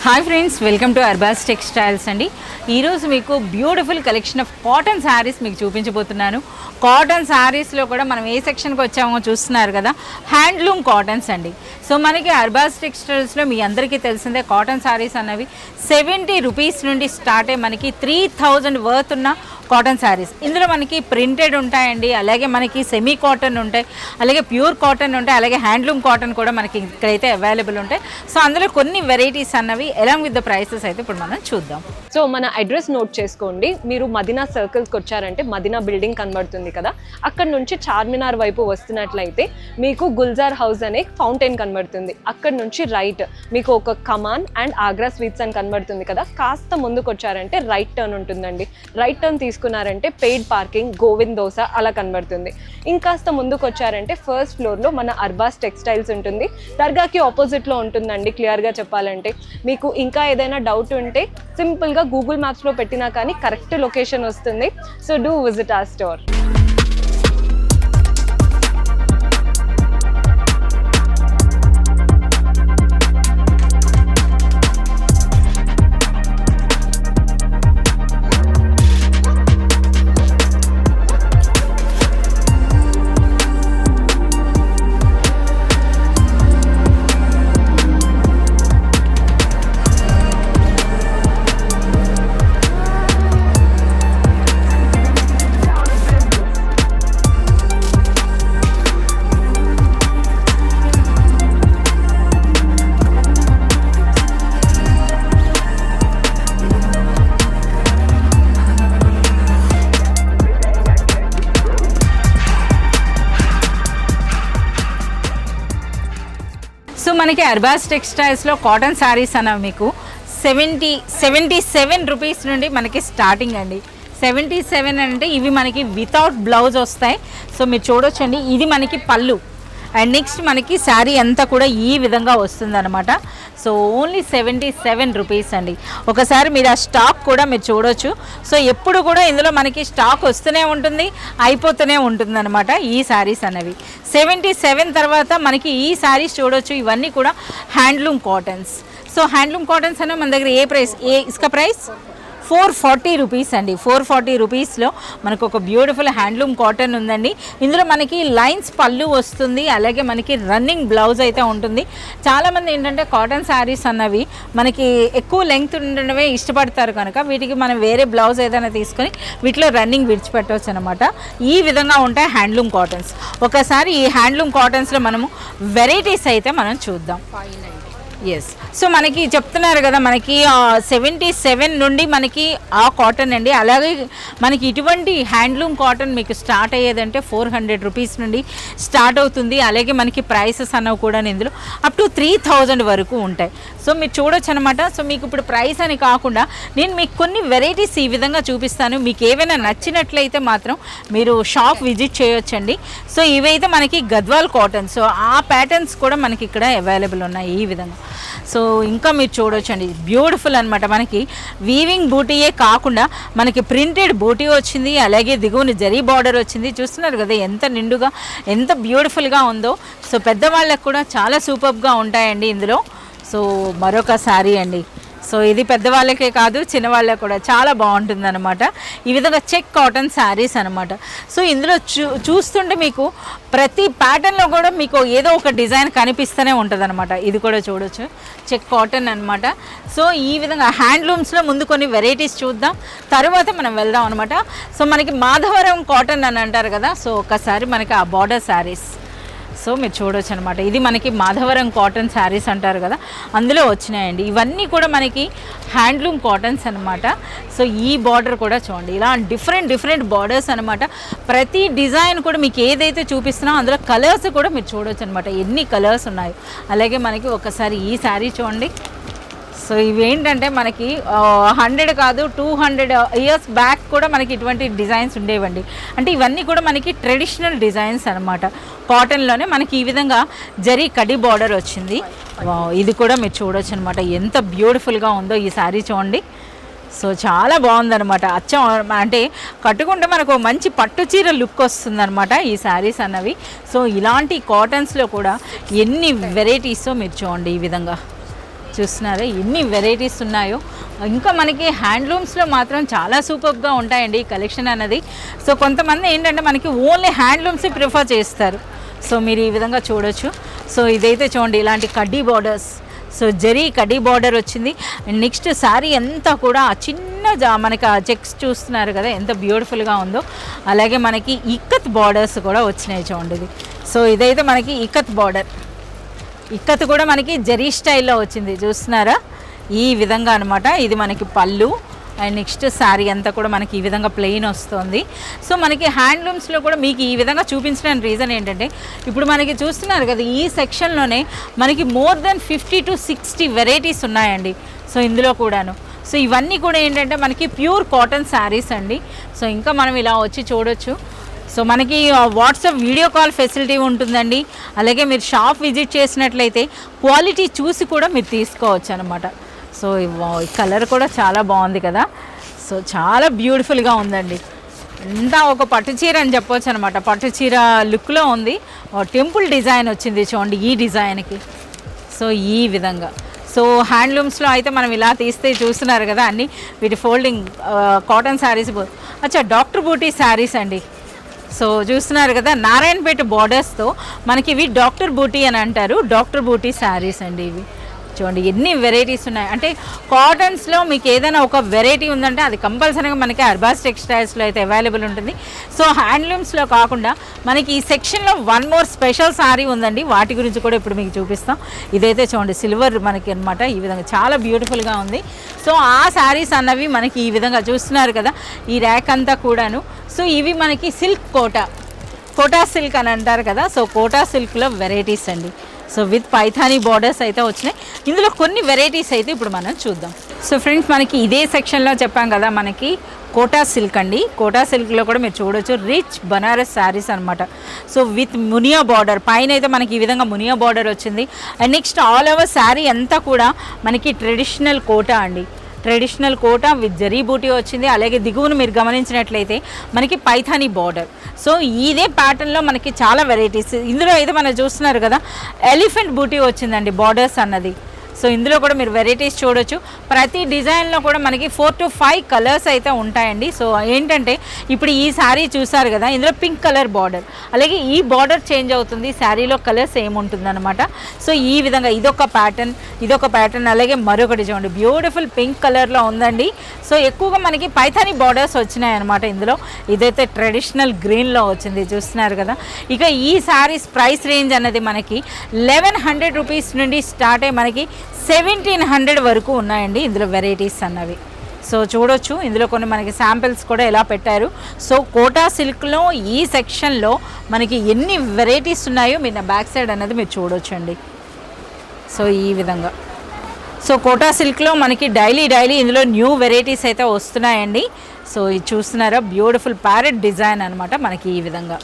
Hi friends, welcome to Arbaz textiles అండి. ఈరోజు మీకు beautiful collection of cotton saris మీకు చూపించబోతున్నాను. కాటన్ శారీస్లో కూడా మనం ఏ సెక్షన్కి వచ్చామో చూస్తున్నారు కదా, హ్యాండ్లూమ్ కాటన్స్ అండి. సో మనకి అర్బాస్ టెక్స్టైల్స్లో మీ అందరికీ తెలిసిందే కాటన్ శారీస్ అన్నవి 70 రూపీస్ నుండి స్టార్ట్ అయ్యి మనకి 3000 వర్త్ ఉన్న కాటన్ శారీస్. ఇందులో మనకి ప్రింటెడ్ ఉంటాయండి, అలాగే మనకి సెమీ కాటన్ ఉంటాయి, అలాగే ప్యూర్ కాటన్ ఉంటాయి, అలాగే హ్యాండ్లూమ్ కాటన్ కూడా మనకి ఇక్కడైతే అవైలబుల్ ఉంటాయి. సో అందులో కొన్ని వెరైటీస్ అన్నవి ఎలాంగ్ విత్ ద ప్రైసెస్ అయితే ఇప్పుడు మనం చూద్దాం. సో మన అడ్రస్ నోట్ చేసుకోండి. మీరు మదీనా సర్కిల్కి వచ్చారంటే మదీనా బిల్డింగ్ కనబడుతుంది కదా, అక్కడ నుంచి చార్మినార్ వైపు వస్తున్నట్లయితే మీకు గుల్జార్ హౌస్ అనే ఫౌంటైన్ కనబడుతుంది. అక్కడ నుంచి రైట్ మీకు ఒక కమాన్ అండ్ ఆగ్రా స్వీట్స్ అని కనబడుతుంది కదా, కాస్త ముందుకు వచ్చారంటే రైట్ టర్న్ ఉంటుందండి. రైట్ టర్న్ తీసుకున్నారంటే పెయిడ్ పార్కింగ్, గోవింద్ దోస అలా కనబడుతుంది. ఇంకాస్త ముందుకు వచ్చారంటే ఫస్ట్ ఫ్లోర్లో మన అర్బాస్ టెక్స్టైల్స్ ఉంటుంది. దర్గాకి ఆపోజిట్లో ఉంటుందండి. క్లియర్గా చెప్పాలంటే మీకు ఇంకా ఏదైనా డౌట్ ఉంటే సింపుల్గా గూగుల్ మ్యాప్స్లో పెట్టినా కానీ కరెక్ట్ లొకేషన్ వస్తుంది. So do visit our store. So మనకి అర్బాస్ టెక్స్టైల్స్లో కాటన్ శారీస్ అన్నవి మీకు 77 రూపీస్ నుండి మనకి స్టార్టింగ్ అండి. 77 అంటే ఇవి మనకి వితౌట్ బ్లౌజ్ వస్తాయి. సో మీరు చూడొచ్చండి, ఇది మనకి పళ్ళు అండ్ నెక్స్ట్ మనకి శారీ అంతా కూడా ఈ విధంగా వస్తుందన్నమాట. సో ఓన్లీ 77 రూపీస్ అండి. ఒకసారి మీరు ఆ స్టాక్ కూడా మీరు చూడొచ్చు. సో ఎప్పుడు కూడా ఇందులో మనకి స్టాక్ వస్తూనే ఉంటుంది, అయిపోతూనే ఉంటుంది అనమాట ఈ శారీస్ అనేవి. 77 తర్వాత మనకి ఈ శారీస్ చూడొచ్చు, ఇవన్నీ కూడా handloom cottons. So handloom cottons అనేవి మన దగ్గర ఇసుక ప్రైస్ 440 రూపీస్ అండి. 440 రూపీస్లో మనకు ఒక బ్యూటిఫుల్ హ్యాండ్లూమ్ కాటన్ ఉందండి. ఇందులో మనకి లైన్స్ పళ్ళు వస్తుంది, అలాగే మనకి రన్నింగ్ బ్లౌజ్ అయితే ఉంటుంది. చాలామంది ఏంటంటే కాటన్ శారీస్ అన్నవి మనకి ఎక్కువ లెంగ్త్ ఉండడమే ఇష్టపడతారు కనుక వీటికి మనం వేరే బ్లౌజ్ ఏదైనా తీసుకొని వీటిలో రన్నింగ్ విడిచిపెట్టవచ్చు అనమాట. ఈ విధంగా ఉంటాయి హ్యాండ్లూమ్ కాటన్స్. ఒకసారి ఈ హ్యాండ్లూమ్ కాటన్స్లో మనము వెరైటీస్ అయితే మనం చూద్దాం. ఎస్, సో మనకి చెప్తున్నారు కదా, మనకి 77 నుండి మనకి ఆ కాటన్ అండి. అలాగే మనకి ఇటువంటి హ్యాండ్లూమ్ కాటన్ మీకు స్టార్ట్ అయ్యేదంటే 400 రూపీస్ నుండి స్టార్ట్ అవుతుంది. అలాగే మనకి ప్రైసెస్ అన్నవి కూడా ఇందులో అప్ టు 3000 వరకు ఉంటాయి. సో మీరు చూడొచ్చు అనమాట. సో మీకు ఇప్పుడు ప్రైస్ అని కాకుండా నేను మీకు కొన్ని వెరైటీస్ ఈ విధంగా చూపిస్తాను. మీకు ఏవైనా నచ్చినట్లయితే మాత్రం మీరు షాప్ విజిట్ చేయొచ్చండి. సో ఇవైతే మనకి గద్వాల్ కాటన్. సో ఆ ప్యాటర్న్స్ కూడా మనకి ఇక్కడ అవైలబుల్ ఉన్నాయి ఈ విధంగా. సో ఇంకా మీరు చూడొచ్చండి, బ్యూటిఫుల్ అనమాట. మనకి వీవింగ్ బూటీయే కాకుండా మనకి ప్రింటెడ్ బూటీ వచ్చింది, అలాగే దిగువన జరీ బార్డర్ వచ్చింది. చూస్తున్నారు కదా ఎంత నిండుగా, ఎంత బ్యూటిఫుల్గా ఉందో. సో పెద్దవాళ్ళకు కూడా చాలా సూపర్గా ఉంటాయండి ఇందులో. సో మరొక శారీ అండి. సో ఇది పెద్దవాళ్ళకే కాదు, చిన్నవాళ్ళకి కూడా చాలా బాగుంటుంది అనమాట. ఈ విధంగా చెక్ కాటన్ శారీస్ అనమాట. సో ఇందులో చూస్తుంటే మీకు ప్రతి ప్యాటర్న్లో కూడా మీకు ఏదో ఒక డిజైన్ కనిపిస్తూనే ఉంటుంది అనమాట. ఇది కూడా చూడొచ్చు, చెక్ కాటన్ అనమాట. సో ఈ విధంగా హ్యాండ్లూమ్స్లో ముందు కొన్ని వెరైటీస్ చూద్దాం, తర్వాత మనం వెళ్దాం అనమాట. సో మనకి మాధవరం కాటన్ అని అంటారు కదా, సో ఒకసారి మనకి ఆ బార్డర్ శారీస్ సో మీరు చూడొచ్చు అనమాట. ఇది మనకి మాధవరం కాటన్ శారీస్ అంటారు కదా, అందులో వచ్చినాయండి. ఇవన్నీ కూడా మనకి హ్యాండ్లూమ్ కాటన్స్ అనమాట. సో ఈ బార్డర్ కూడా చూడండి, ఇలా డిఫరెంట్ బార్డర్స్ అనమాట. ప్రతి డిజైన్ కూడా మీకు ఏదైతే చూపిస్తున్నా అందులో కలర్స్ కూడా మీరు చూడొచ్చు అనమాట, ఎన్ని కలర్స్ ఉన్నాయో. అలాగే మనకి ఒకసారి ఈ శారీ చూడండి. సో ఇవేంటంటే మనకి 100 కాదు 200 ఇయర్స్ బ్యాక్ కూడా మనకి ఇటువంటి డిజైన్స్ ఉండేవండి. అంటే ఇవన్నీ కూడా మనకి ట్రెడిషనల్ డిజైన్స్ అనమాట. కాటన్లోనే మనకి ఈ విధంగా జరీ కడి బార్డర్ వచ్చింది. ఇది కూడా మీరు చూడొచ్చు అనమాట, ఎంత బ్యూటిఫుల్గా ఉందో ఈ శారీ చూడండి. సో చాలా బాగుందనమాట. అచ్చం అంటే కట్టుకుంటే మనకు మంచి పట్టు చీర లుక్ వస్తుందన్నమాట ఈ శారీస్ అన్నవి. సో ఇలాంటి కాటన్స్లో కూడా ఎన్ని వెరైటీస్ మీరు చూడండి. ఈ విధంగా చూస్తున్నారా ఎన్ని వెరైటీస్ ఉన్నాయో. ఇంకా మనకి హ్యాండ్లూమ్స్లో మాత్రం చాలా సూపర్గా ఉంటాయండి ఈ కలెక్షన్ అన్నది. సో కొంతమంది ఏంటంటే మనకి ఓన్లీ హ్యాండ్లూమ్స్ ప్రిఫర్ చేస్తారు. సో మీరు ఈ విధంగా చూడొచ్చు. సో ఇదైతే చూడండి ఇలాంటి కడ్డీ బార్డర్స్, సో జరీ కడ్డీ బార్డర్ వచ్చింది. అండ్ నెక్స్ట్ శారీ అంతా కూడా చిన్న మనకి ఆ చెక్స్ చూస్తున్నారు కదా ఎంత బ్యూటిఫుల్గా ఉందో. అలాగే మనకి ఇక్కత్ బార్డర్స్ కూడా వచ్చినాయి చూడండి ఇది. సో ఇదైతే మనకి ఇక్కత్ బార్డర్, ఇక్కత్ కూడా మనకి జరీ స్టైల్లో వచ్చింది చూస్తున్నారా ఈ విధంగా అనమాట. ఇది మనకి పళ్ళు. అండ్ నెక్స్ట్ శారీ అంతా కూడా మనకి ఈ విధంగా ప్లెయిన్ వస్తుంది. సో మనకి హ్యాండ్లూమ్స్లో కూడా మీకు ఈ విధంగా చూపించడానికి రీజన్ ఏంటంటే ఇప్పుడు మనకి చూస్తున్నారు కదా ఈ సెక్షన్లోనే మనకి మోర్ దెన్ 50 to 60 వెరైటీస్ ఉన్నాయండి. సో ఇందులో కూడాను సో ఇవన్నీ కూడా ఏంటంటే మనకి ప్యూర్ కాటన్ శారీస్ అండి. సో ఇంకా మనం ఇలా వచ్చి చూడొచ్చు. సో మనకి వాట్సాప్ వీడియో కాల్ ఫెసిలిటీ ఉంటుందండి. అలాగే మీరు షాప్ విజిట్ చేసినట్లయితే క్వాలిటీ చూసి కూడా మీరు తీసుకోవచ్చు అనమాట. సో ఈ కలర్ కూడా చాలా బాగుంది కదా. సో చాలా బ్యూటిఫుల్గా ఉందండి. అంతా ఒక పట్టు చీర అని చెప్పవచ్చు అనమాట. పట్టు చీర లుక్లో ఉంది. టెంపుల్ డిజైన్ వచ్చింది చూడండి ఈ డిజైన్కి. సో ఈ విధంగా సో హ్యాండ్లూమ్స్లో అయితే మనం ఇలా తీస్తే చూస్తున్నారు కదా అన్నీ వీటి ఫోల్డింగ్ కాటన్ శారీస్. అచ్చా డాక్టర్ బూటీ శారీస్ అండి. సో చూస్తున్నారు కదా నారాయణపేట బార్డర్స్తో మనకి ఇవి డాక్టర్ బూటీ అని అంటారు. డాక్టర్ బూటీ శారీస్ అండి ఇవి. చూడండి ఎన్ని వెరైటీస్ ఉన్నాయి. అంటే కాటన్స్లో మీకు ఏదైనా ఒక వెరైటీ ఉందంటే అది కంపల్సరీగా మనకి అర్బాస్ టెక్స్టైల్స్లో అయితే అవైలబుల్ ఉంటుంది. సో హ్యాండ్లూమ్స్లో కాకుండా మనకి ఈ సెక్షన్లో వన్ మోర్ స్పెషల్ శారీ ఉందండి. వాటి గురించి కూడా ఇప్పుడు మీకు చూపిస్తాం. ఇదైతే చూడండి సిల్వర్ మనకి అనమాట ఈ విధంగా చాలా బ్యూటిఫుల్గా ఉంది. సో ఆ శారీస్ అన్నవి మనకి ఈ విధంగా చూస్తున్నారు కదా ఈ ర్యాక్ అంతా కూడాను. సో ఇవి మనకి సిల్క్ కోటా సిల్క్ అని అంటారు కదా. సో కోటా సిల్క్లో వెరైటీస్ అండి. సో విత్ పైథానీ బార్డర్స్ అయితే వచ్చినాయి. ఇందులో కొన్ని వెరైటీస్ అయితే ఇప్పుడు మనం చూద్దాం. సో ఫ్రెండ్స్ మనకి ఇదే సెక్షన్లో చెప్పాం కదా మనకి కోటా సిల్క్ అండి. కోటా సిల్క్లో కూడా మీరు చూడొచ్చు రిచ్ బనారస్ శారీస్ అనమాట. సో విత్ మునియా బార్డర్ పైన అయితే మనకి ఈ విధంగా మునియా బార్డర్ వచ్చింది. And next all over sari అంతా కూడా మనకి ట్రెడిషనల్ కోటా అండి. ట్రెడిషనల్ కోటా విత్ జరీ బూటీ వచ్చింది. అలాగే దిగువను మీరు గమనించినట్లయితే మనకి పైథానీ బార్డర్. సో ఇదే ప్యాటర్న్లో మనకి చాలా వెరైటీస్. ఇందులో అయితే మనం చూస్తున్నారు కదా ఎలిఫెంట్ బూటీ వచ్చిందండి బార్డర్స్ అన్నది. సో ఇందులో కూడా మీరు వెరైటీస్ చూడొచ్చు. ప్రతి డిజైన్లో కూడా మనకి 4 to 5 కలర్స్ అయితే ఉంటాయండి. సో ఏంటంటే ఇప్పుడు ఈ శారీ చూసారు కదా ఇందులో పింక్ కలర్ బార్డర్, అలాగే ఈ బార్డర్ చేంజ్ అవుతుంది, శారీలో కలర్స్ ఏముంటుంది అనమాట. సో ఈ విధంగా ఇదొక ప్యాటర్న్ అలాగే మరొకటి చూడండి బ్యూటిఫుల్ పింక్ కలర్లో ఉందండి. సో ఎక్కువగా మనకి పైథానీ బార్డర్స్ వచ్చినాయి అనమాట ఇందులో. ఇదైతే ట్రెడిషనల్ గ్రీన్లో వచ్చింది చూస్తున్నారు కదా. ఇక ఈ శారీస్ ప్రైస్ రేంజ్ అనేది మనకి 1100 రూపీస్ నుండి స్టార్ట్ అయ్యి మనకి 1700 వరకు ఉన్నాయండి ఇందులో వెరైటీస్ అన్నవి. సో చూడొచ్చు ఇందులో కొన్ని మనకి శాంపిల్స్ కూడా ఎలా పెట్టారు. సో కోటా సిల్క్లో ఈ సెక్షన్లో మనకి ఎన్ని వెరైటీస్ ఉన్నాయో మీరు నా బ్యాక్ సైడ్ అన్నది మీరు చూడొచ్చు అండి. సో ఈ విధంగా సో కోటా సిల్క్లో మనకి డైలీ ఇందులో న్యూ వెరైటీస్ అయితే వస్తున్నాయండి. సో ఇది చూస్తున్నారా బ్యూటిఫుల్ ప్యారెట్ డిజైన్ అనమాట మనకి ఈ విధంగా.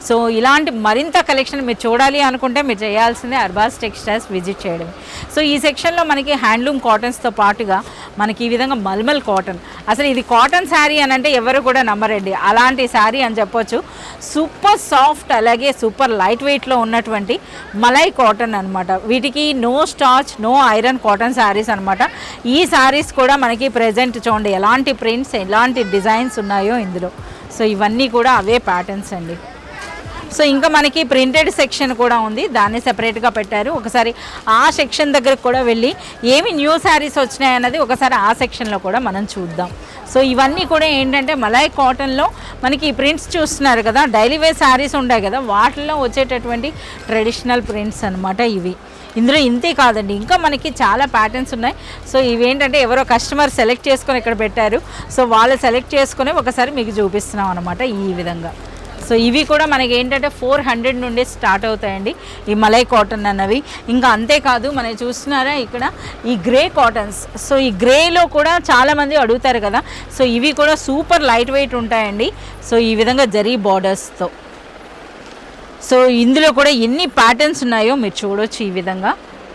సో ఇలాంటి మరింత కలెక్షన్ మీరు చూడాలి అనుకుంటే మీరు చేయాల్సిందే అర్బాస్ టెక్స్టైల్స్ విజిట్ చేయడం. సో ఈ సెక్షన్లో మనకి హ్యాండ్లూమ్ కాటన్స్తో పాటుగా మనకి ఈ విధంగా మల్మల్ కాటన్, అసలు ఇది కాటన్ శారీ అని అంటే ఎవరు కూడా నమ్మరండి, అలాంటి శారీ అని చెప్పొచ్చు. సూపర్ సాఫ్ట్ అలాగే సూపర్ లైట్ వెయిట్లో ఉన్నటువంటి మలై కాటన్ అనమాట. వీటికి no starch no iron cotton saris అనమాట. ఈ శారీస్ కూడా మనకి ప్రెజెంట్ చూడండి ఎలాంటి ప్రింట్స్ ఎలాంటి డిజైన్స్ ఉన్నాయో ఇందులో. సో ఇవన్నీ కూడా అవే ప్యాటర్న్స్ అండి. సో ఇంకా మనకి ప్రింటెడ్ సెక్షన్ కూడా ఉంది, దాన్ని సెపరేట్గా పెట్టారు. ఒకసారి ఆ సెక్షన్ దగ్గరకు కూడా వెళ్ళి ఏమి న్యూ శారీస్ వచ్చినాయన్నది ఒకసారి ఆ సెక్షన్లో కూడా మనం చూద్దాం. సో ఇవన్నీ కూడా ఏంటంటే మలై కాటన్లో మనకి ఈ ప్రింట్స్ చూస్తున్నారు కదా, డైలీ వేర్ శారీస్ ఉంటాయి కదా వాటిల్లో వచ్చేటటువంటి ట్రెడిషనల్ ప్రింట్స్ అనమాట ఇవి. ఇందులో ఇంతే కాదండి ఇంకా మనకి చాలా ప్యాటర్న్స్ ఉన్నాయి. సో ఇవేంటంటే ఎవరో కస్టమర్ సెలెక్ట్ చేసుకొని ఇక్కడ పెట్టారు. సో వాళ్ళు సెలెక్ట్ చేసుకొని ఒకసారి మీకు చూపిస్తున్నాం అనమాట ఈ విధంగా. సో ఇవి కూడా మనకి ఏంటంటే 400 నుండి స్టార్ట్ అవుతాయండి ఈ మలై కాటన్ అన్నవి. ఇంకా అంతేకాదు మనం చూస్తున్నారా ఇక్కడ ఈ గ్రే కాటన్స్. సో ఈ గ్రేలో కూడా చాలామంది అడుగుతారు కదా, సో ఇవి కూడా సూపర్ లైట్ వెయిట్ ఉంటాయండి. సో ఈ విధంగా జరీ బార్డర్స్తో. సో ఇందులో కూడా ఎన్ని ప్యాటర్న్స్ ఉన్నాయో మీరు చూడొచ్చు ఈ విధంగా.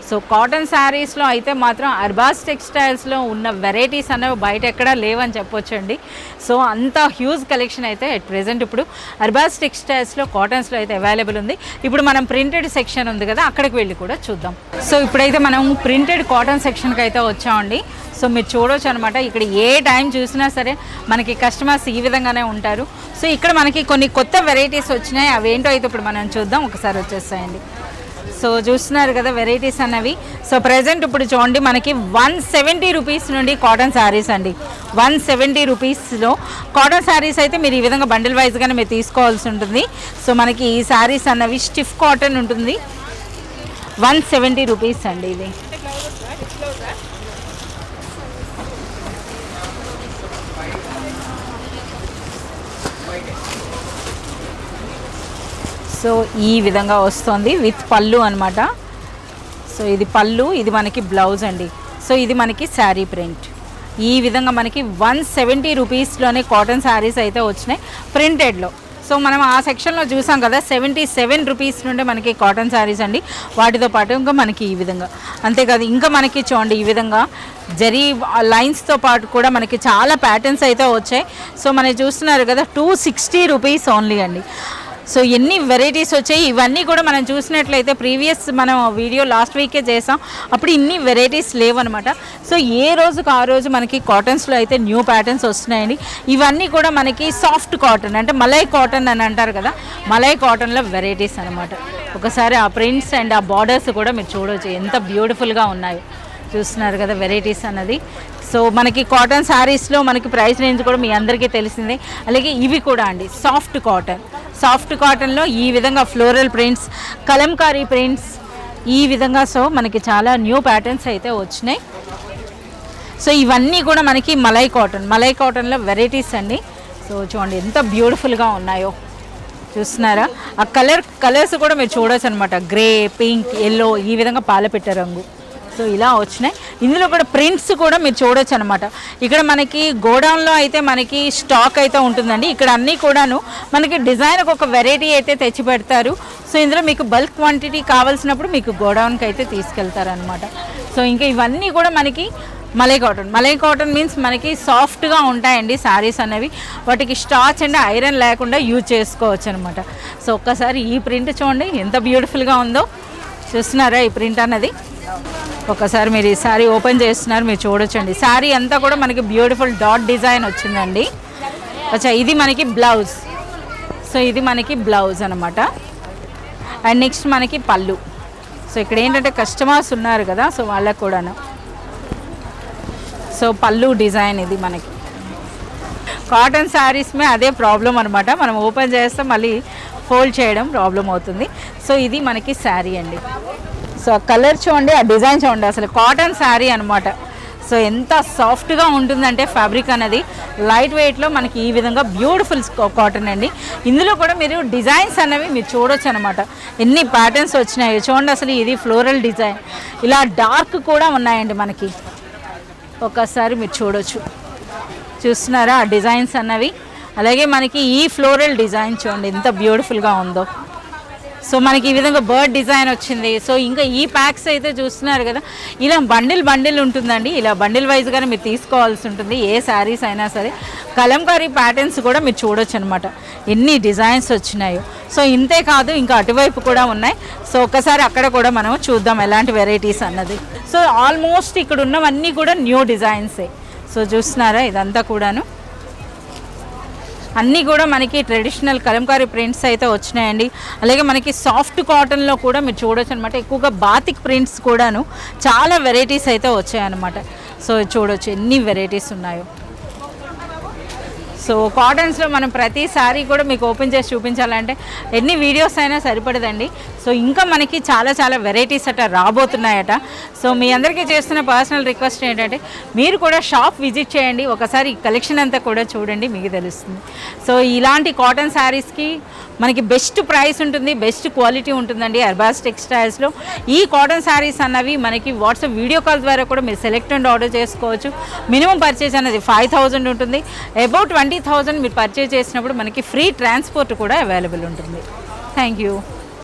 సో సో కాటన్ శారీస్లో అయితే మాత్రం అర్బాస్ టెక్స్టైల్స్లో ఉన్న వెరైటీస్ అనేవి బయట ఎక్కడా లేవని చెప్పొచ్చండి. సో అంత హ్యూజ్ కలెక్షన్ అయితే అట్ ప్రెజెంట్ ఇప్పుడు అర్బాస్ టెక్స్టైల్స్లో కాటన్స్లో అయితే అవైలబుల్ ఉంది. ఇప్పుడు మనం ప్రింటెడ్ సెక్షన్ ఉంది కదా, అక్కడికి వెళ్ళి కూడా చూద్దాం. సో ఇప్పుడైతే మనం ప్రింటెడ్ కాటన్ సెక్షన్కి అయితే వచ్చామండి. సో మీరు చూడవచ్చు అనమాట, ఇక్కడ ఏ టైం చూసినా సరే మనకి కస్టమర్స్ ఈ విధంగానే ఉంటారు. సో ఇక్కడ మనకి కొన్ని కొత్త వెరైటీస్ వచ్చినాయి, అవి ఏంటో అయితే ఇప్పుడు మనం చూద్దాం. ఒకసారి వచ్చేస్తాయండి. సో చూస్తున్నారు కదా వెరైటీస్ అన్నవి. సో ప్రజెంట్ ఇప్పుడు చూడండి మనకి 170 రూపీస్ నుండి కాటన్ శారీస్ అండి. 170 రూపీస్లో కాటన్ శారీస్ అయితే మీరు ఈ విధంగా బండిల్ వైజ్గానే మీరు తీసుకోవాల్సి ఉంటుంది. సో మనకి ఈ శారీస్ అన్నవి స్టిఫ్ కాటన్ ఉంటుంది. 170 రూపీస్ అండి ఇది. సో ఈ విధంగా వస్తుంది విత్ పళ్ళు అనమాట. సో ఇది పళ్ళు, ఇది మనకి బ్లౌజ్ అండి. సో ఇది మనకి శారీ ప్రింట్. ఈ విధంగా మనకి 170 రూపీస్లోనే కాటన్ శారీస్ అయితే వచ్చినాయి ప్రింటెడ్లో. సో మనం ఆ సెక్షన్లో చూసాం కదా, 77 రూపీస్ నుండి మనకి కాటన్ శారీస్ అండి. వాటితో పాటు ఇంకా మనకి ఈ విధంగా, అంతేకాదు ఇంకా మనకి చూడండి ఈ విధంగా జరీ లైన్స్తో పాటు కూడా మనకి చాలా ప్యాటర్న్స్ అయితే వచ్చాయి. సో మనం చూస్తున్నారు కదా 260 రూపీస్ ఓన్లీ అండి. సో ఎన్ని వెరైటీస్ వచ్చాయి. ఇవన్నీ కూడా మనం చూసినట్లయితే ప్రీవియస్ మనం వీడియో లాస్ట్ వీకే చేసాం, అప్పుడు ఇన్ని వెరైటీస్ లేవన్నమాట. సో ఏ రోజుకు ఆ రోజు మనకి కాటన్స్లో అయితే న్యూ ప్యాటర్న్స్ వస్తున్నాయండి. ఇవన్నీ కూడా మనకి సాఫ్ట్ కాటన్ అంటే మలై కాటన్ అని అంటారు కదా, మలై కాటన్లో వెరైటీస్ అనమాట. ఒకసారి ఆ ప్రింట్స్ అండ్ ఆ బార్డర్స్ కూడా మీరు చూడవచ్చు ఎంత బ్యూటిఫుల్గా ఉన్నాయో. చూస్తున్నారు కదా వెరైటీస్ అన్నది. సో మనకి కాటన్ శారీస్లో మనకి ప్రైస్ రేంజ్ కూడా మీ అందరికీ తెలిసిందే. అలాగే ఇవి కూడా అండి సాఫ్ట్ కాటన్. సాఫ్ట్ కాటన్లో ఈ విధంగా ఫ్లోరల్ ప్రింట్స్, కలంకారీ ప్రింట్స్ ఈ విధంగా. సో మనకి చాలా న్యూ ప్యాటర్న్స్ అయితే వచ్చినాయి. సో ఇవన్నీ కూడా మనకి మలై కాటన్, మలై కాటన్లో వెరైటీస్ అండి. సో చూడండి ఎంత బ్యూటిఫుల్గా ఉన్నాయో. చూస్తున్నారా ఆ కలర్స్ కూడా మీరు చూడవచ్చు అనమాట. గ్రే, పింక్, ఎల్లో ఈ విధంగా పాలపిట్ట రంగు. సో ఇలా వచ్చినాయి. ఇందులో కూడా ప్రింట్స్ కూడా మీరు చూడొచ్చు అనమాట. ఇక్కడ మనకి గోడౌన్లో అయితే మనకి స్టాక్ అయితే ఉంటుందండి. ఇక్కడ అన్నీ కూడాను మనకి డిజైన్కి ఒక వెరైటీ అయితే తెచ్చి పెడతారు. సో ఇందులో మీకు బల్క్ క్వాంటిటీ కావాల్సినప్పుడు మీకు గోడౌన్కి అయితే తీసుకెళ్తారనమాట. సో ఇంకా ఇవన్నీ కూడా మనకి malai cotton. Malai cotton means మనకి సాఫ్ట్గా ఉంటాయండి శారీస్ అనేవి. వాటికి స్టార్చ్ అండ్ ఐరన్ లేకుండా యూజ్ చేసుకోవచ్చు అనమాట. సో ఒక్కసారి ఈ ప్రింట్ చూడండి ఎంత బ్యూటిఫుల్గా ఉందో. చూస్తున్నారా ఈ ప్రింట్ అన్నది. ఒకసారి మీరు ఈ శారీ ఓపెన్ చేస్తున్నారు, మీరు చూడొచ్చండి. శారీ అంతా కూడా మనకి బ్యూటిఫుల్ డాట్ డిజైన్ వచ్చిందండి. అచ్చా ఇది మనకి బ్లౌజ్. సో ఇది మనకి బ్లౌజ్ అనమాట. అండ్ నెక్స్ట్ మనకి పళ్ళు. సో ఇక్కడ ఏంటంటే కస్టమర్స్ ఉన్నారు కదా, సో వాళ్ళకు కూడాను. సో పళ్ళు డిజైన్ ఇది మనకి. కాటన్ శారీస్ మే అదే ప్రాబ్లం అనమాట, మనం ఓపెన్ చేస్తే మళ్ళీ ఫోల్డ్ చేయడం ప్రాబ్లం అవుతుంది. సో ఇది మనకి శారీ అండి. సో ఆ కలర్ చూడండి, ఆ డిజైన్ చూడండి, అసలు కాటన్ శారీ అనమాట. సో ఎంత సాఫ్ట్గా ఉంటుందంటే ఫ్యాబ్రిక్ అనేది లైట్ వెయిట్లో మనకి ఈ విధంగా బ్యూటిఫుల్ కాటన్ అండి. ఇందులో కూడా మీరు డిజైన్స్ అనేవి మీరు చూడొచ్చు అనమాట. ఎన్ని ప్యాటర్న్స్ వచ్చినాయో చూడండి. అసలు ఇది ఫ్లోరల్ డిజైన్, ఇలా డార్క్ కూడా ఉన్నాయండి మనకి. ఒకసారి మీరు చూడొచ్చు. చూస్తున్నారా ఆ డిజైన్స్ అన్నవి. అలాగే మనకి ఈ ఫ్లోరల్ డిజైన్ చూడండి ఎంత బ్యూటిఫుల్గా ఉందో. సో మనకి ఈ విధంగా బర్డ్ డిజైన్ వచ్చింది. సో ఇంకా ఈ ప్యాక్స్ అయితే చూస్తున్నారు కదా, ఇలా బండిల్ ఉంటుందండి. ఇలా బండిల్ వైజ్గానే మీరు తీసుకోవాల్సి ఉంటుంది ఏ శారీస్ అయినా సరే. కలంకారీ ప్యాటర్న్స్ కూడా మీరు చూడొచ్చు అనమాట, ఎన్ని డిజైన్స్ వచ్చినాయో. సో ఇంతే కాదు, ఇంకా అటువైపు కూడా ఉన్నాయి. సో ఒకసారి అక్కడ కూడా మనం చూద్దాం ఎలాంటి వెరైటీస్ అన్నది. సో ఆల్మోస్ట్ ఇక్కడ ఉన్నవన్నీ కూడా న్యూ డిజైన్సే. సో చూస్తున్నారా ఇదంతా కూడాను అన్నీ కూడా మనకి ట్రెడిషనల్ కలంకారీ ప్రింట్స్ అయితే వచ్చినాయండి. అలాగే మనకి సాఫ్ట్ కాటన్లో కూడా మీరు చూడొచ్చు అనమాట. ఎక్కువగా బాతిక్ ప్రింట్స్ కూడాను చాలా వెరైటీస్ అయితే వచ్చాయన్నమాట. సో చూడొచ్చు ఎన్ని వెరైటీస్ ఉన్నాయో. సో కాటన్స్లో మనం ప్రతి సారీ కూడా మీకు ఓపెన్ చేసి చూపించాలంటే ఎన్ని వీడియోస్ అయినా సరిపడదండి. సో ఇంకా మనకి చాలా వెరైటీస్ అట రాబోతున్నాయట. సో మీ అందరికీ చేస్తున్న పర్సనల్ రిక్వెస్ట్ ఏంటంటే మీరు కూడా షాప్ విజిట్ చేయండి, ఒకసారి కలెక్షన్ అంతా కూడా చూడండి, మీకు తెలుస్తుంది. సో ఇలాంటి కాటన్ శారీస్కి మనకి బెస్ట్ ప్రైస్ ఉంటుంది, బెస్ట్ క్వాలిటీ ఉంటుందండి అర్బాస్ టెక్స్టైల్స్లో. ఈ కాటన్ శారీస్ అన్నవి మనకి వాట్సాప్ వీడియో కాల్ ద్వారా కూడా మీరు సెలెక్ట్ అండ్ ఆర్డర్ చేసుకోవచ్చు. మినిమం పర్చేజ్ అనేది 5000 ఉంటుంది. అబౌట్ 20,000 మీరు పర్చేజ్ చేసినప్పుడు మనకి ఫ్రీ ట్రాన్స్పోర్ట్ కూడా అవైలబుల్ ఉంటుంది. Thank you.